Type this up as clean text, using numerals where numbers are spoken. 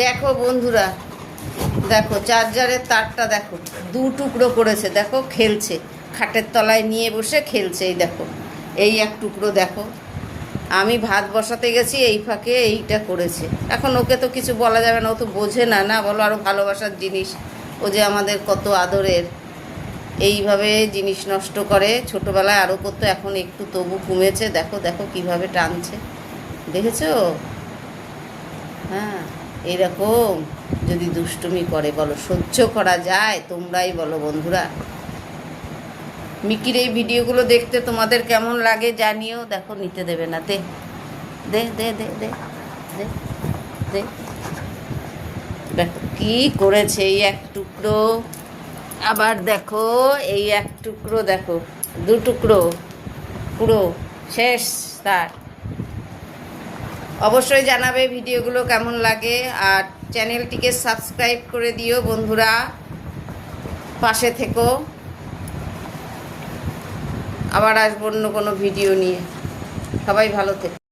দেখো বন্ধুরা, দেখো চার্জারের তারটা দেখো, দু টুকরো করেছে। দেখো খেলছে, খাটের তলায় নিয়ে বসে খেলছে। এই দেখো, এই এক টুকরো দেখো। আমি ভাত বসাতে গেছি, এই ফাঁকে এইটা করেছে। এখন ওকে তো কিছু বলা যাবে না, ও তো বোঝে না। না বলো, আরও ভালোবাসার জিনিস, ও যে আমাদের কত আদরের, এইভাবে জিনিস নষ্ট করে। ছোটোবেলায় আরও করতো, এখন একটু তবু কমেছে। দেখো দেখো কীভাবে টানছে, দেখেছো? হ্যাঁ, এরকম যদি দুষ্টুমি করে বলো সহ্য করা যায়? তোমরাই বলো বন্ধুরা। মিকির এই ভিডিওগুলো দেখতে তোমাদের কেমন লাগে জানিও। দেখো নিতে দেবে না, দে দে দে দে দে দে দে। দেখো কী করেছে, এই এক টুকরো। আবার দেখো এই এক টুকরো, দেখো দু টুকরো, পুরো শেষ তার। অবশ্যই জানাবে ভিডিওগুলো কেমন লাগে, আর চ্যানেলটিকে সাবস্ক্রাইব করে দিও বন্ধুরা, পাশে থেকো। আবার আসবো অন্য কোনো ভিডিও নিয়ে। সবাই ভালো থেকো।